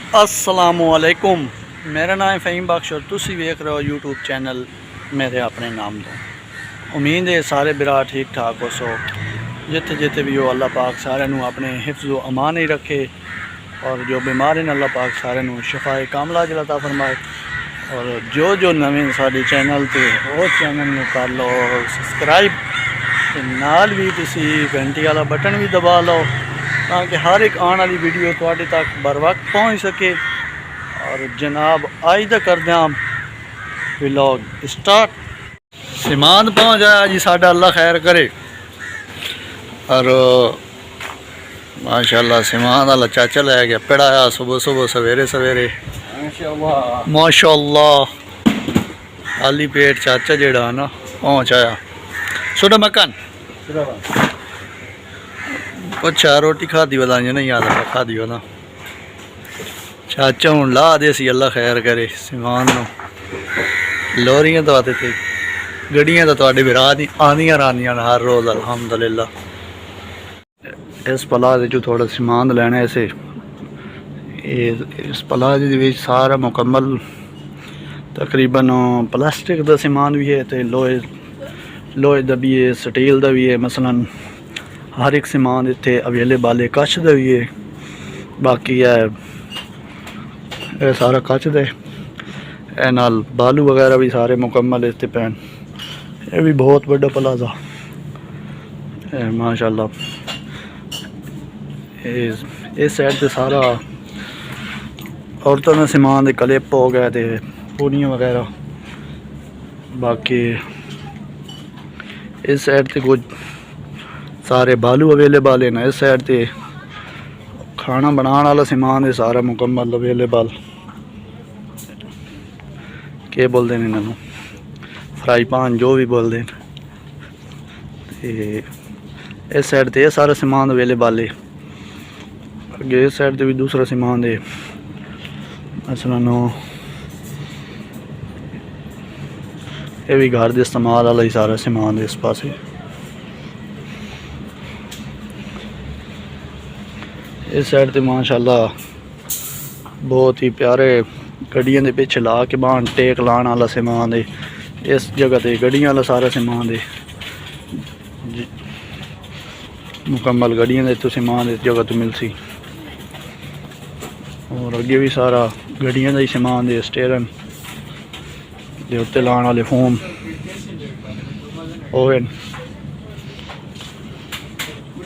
असलामुअलैकुम, मेरा नाम है फ़हीम बख्श और तुसी वेख रहे हो यूट्यूब चैनल मेरे अपने नाम दो। उम्मीद है सारे बिरा ठीक ठाक हो सो जिथे जिथे भी हो अल्लाह पाक सारे नू अपने हिफ्ज़ व अमान ही रखे और जो बीमार हैं अल्लाह पाक सारे नू शिफाए कामला अता फरमाए। और जो नवे साडे चैनल ते वो चैनल नू कर लो सबसक्राइब ते नाल भी तुसी घंटी वाला बटन भी दबा लो ताकि हर एक आने वाली वीडियो तुहाडे तक बर वक्त पहुँच सके। और जनाब आज तक कर दें व्लॉग स्टार्ट। सिमांद पहुँच आया जी साडा, अल्लाह खैर करे। और माशाल्लाह सिमांद वाला चाचा लै गया पढ़ाया सुबह सुबह सवेरे सवेरे माशाल्लाह। खाली पेट चाचा जेड़ा ना पहुँच आया। सुना मकान अच्छा रोटी खाधी वाला नहीं याद आ खाधी वाला चाचा हूँ ला दे सी, अल्लाह खैर करे। सिमान लोरियां तो आते थे गड्डियां तो तुहाडे भी राह आंदियां रहिंदियां हर रोज़ अल्हम्दुलिल्लाह। इस पला जो थोड़ा समान लेना इसे इस पला सारा मुकम्मल तकरीबन प्लास्टिक का समान भी है तो लोहे का भी है, स्टील का भी है। मसलन हर एक समान इत्थे अवेलेबल है। कच्छ का भी है, बाकी है सारा कच्छ दे नाल बालू वगैरह भी सारे मुकम्मल इत्थे पैन। ये भी बहुत बड़ा प्लाजा है माशाल्लाह। इस साइड से सारा औरतों का समान क्लिप हो गया थे पूनियाँ वगैरह। बाकी इस साइड से कुछ सारे बालू अवेलेबल है ना। इस साइड से खाना बनाने वाला समान है सारा मुकम्मल अवेलेबल। के बोलते हैं इन्होंने फ्राई पान जो भी बोलते हैं। इस साइड से सारा समान अवेलेबल है। अगे इस साइड से भी दूसरा समान है मसलन ये भी घर के इस्तेमाल वाला ही सारा समान है। इस पास इस साइड से माशाल्लाह बहुत ही प्यारे गड्डियों के पिछे ला के बाहर टेक लाने वाला समान है। इस जगह पे गड्डियों वाला सारा समान है मुकम्मल गड्डियों का तो समान इस जगह तो मिल सी। और अगे भी सारा गड्डियों का ही समान है। स्टेयरिंग के उत्ते लाने वाले फोम ओवन।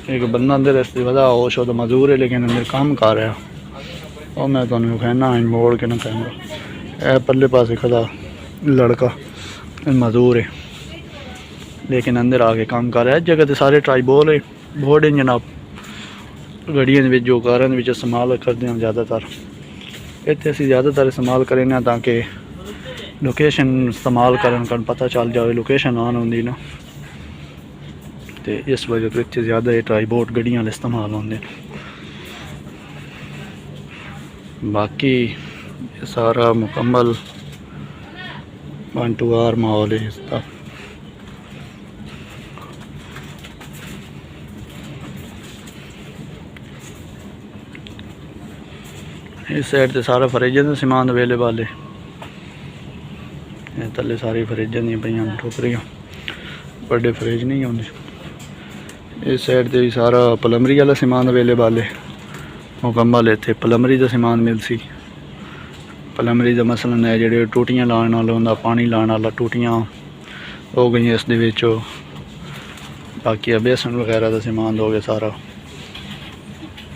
एक बंदा अंदर इस वजह हो शो तो मजदूर है लेकिन अंदर काम कर रहा और मैं तुम्हें कहना मोड़ के ना कहना पल्ले पासे खड़ा लड़का मजदूर है लेकिन अंदर आके काम कर रहा है। जगह तो सारे ट्राईबोल है बोर्ड है जनाब। गड्डियों जो कारों इस्तेमाल करते हैं ज़्यादातर इतने असी ज़्यादातर इस्तेमाल करें ताकि लोकेशन इस्तेमाल करन पता चल जाए लोकेशन ऑन होंगी ना। तो इस वजह तो इतने ज़्यादा ट्राईबोट गड्डियां इस्तेमाल होंगे। बाकी सारा मुकम्मल 1 to R माहौल है इसका। इस साइड से सारा फ्रिज का समान अवेलेबल है। थले सारी फ्रिज दी पईयां ठोकरियां बड़े फ्रिज नहीं आते। इस साइड से भी सारा पलमरी वाला समान अवेलेबल है मुकम्मल। इतने पलमरी का समान मिल सी। पलमरी का मसलन है जोड़े टूटियां लाने वाला होंगे पानी लाने वाला टूटियां हो गई इस दे विच। बाकी बेसन वगैरह का समान हो गया सारा।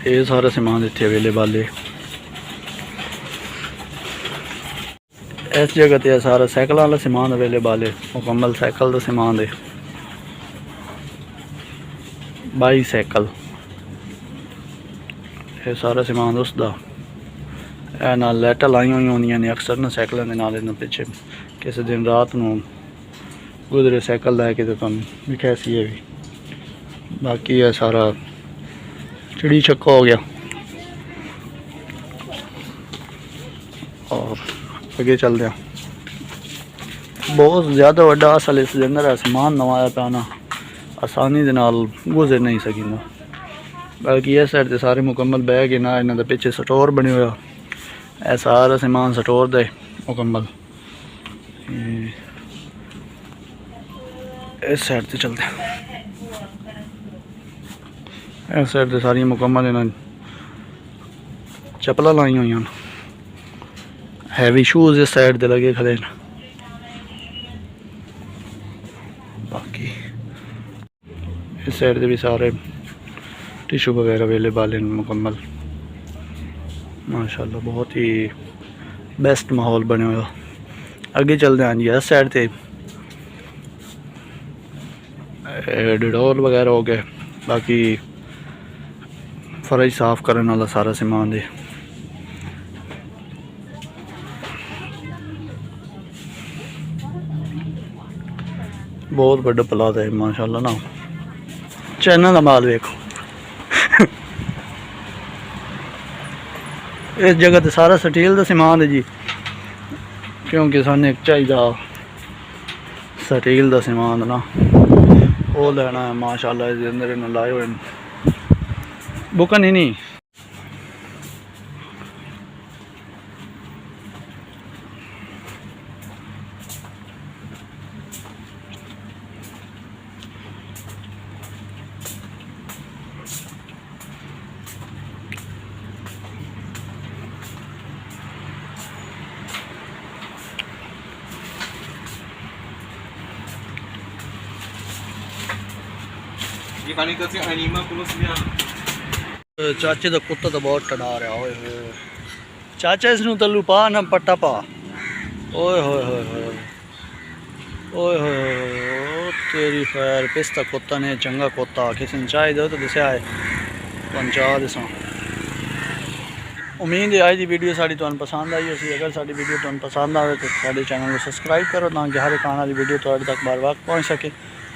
ये सारा समान इतने अवेलेबल है। इस जगह पर सारा साइकिल वाला समान अवेलेबल है मुकम्मल। साइकिल का समान है बाईसाइकिल ये सारा समान उसका नाल लाइटां लाई हुई होंदियां ने अक्सर ना साइकिलों के नाल पिछे किसी दिन रात को गुजरे साइकिल लैके तो तुम दिखा सी है भी। बाकी है सारा चिड़ी छक्का हो गया। और अगे चलते हैं बहुत ज़्यादा वड्डा असल इस अंदर समान नवाया पाना आसानी के नाल गुजर नहीं सकिंदा। बाकी इस साइड से सारे मुकम्मल बैग है ना। इन्हों का पिछे स्टोर बने हुआ ਇਹ ਸਾਰਾ ਸਮਾਨ ਸਟੋਰ ਦੇ ਮੁਕੰਮਲ। इस साइड से चलते हैं, इस साइड से सारी मुकम्मल इन्होंने चप्पल लाई हुई हैं, हैवी शूज़ इस साइड से लगे खड़े न। बाकी इस साइड से भी सारे टिशू वगैरह अवेलेबल हैं मुकम्मल। माशाल्लाह बहुत ही बेस्ट माहौल बने हुआ। आगे चलते हैं जी, इस साइड से डिडोल वगैरह हो गए, बाकी फर्श साफ करने वाला सारा सामान दे। बहुत बड़ा प्लाजा है माशाल्लाह ना। चाइना का माल देखो इस जगह तो सारा स्टील का सामान है जी, क्योंकि सानू चाहिए स्टील का सामान ना, वो लेना है माशाल्लाह। इस अंदर इन्होंने लाए हुए बुकन ही नहीं। चाचे का कुत्ता तो बहुत टड़ा रहा। ओए होए चाचा, इसनू तलू पा ना पट्टा पा। ओए होए होए होए ओए होए तेरी खैर। पिस्ता कुत्ता ने चंगा कुत्ता किसी ने चाय दो तो दसिया है पहुँचा दसा। उम्मीद है आज की वीडियो साड़ी तुहानू पसंद आई होगी। अगर साड़ी वीडियो तुहानू पसंद आए तो साडे चैनल को सब्सक्राइब करो ताकि हर एक आने वाली वीडियो तुहाडे तक बार बार पहुँच सके।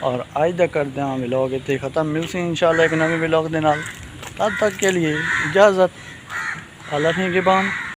और आज तक करते हैं व्लॉग इतने ख़त्म। मिलते हैं इंशाल्लाह एक नवे व्लॉग के नाल। तब तक के लिए इजाज़त। अल्लाह के बान।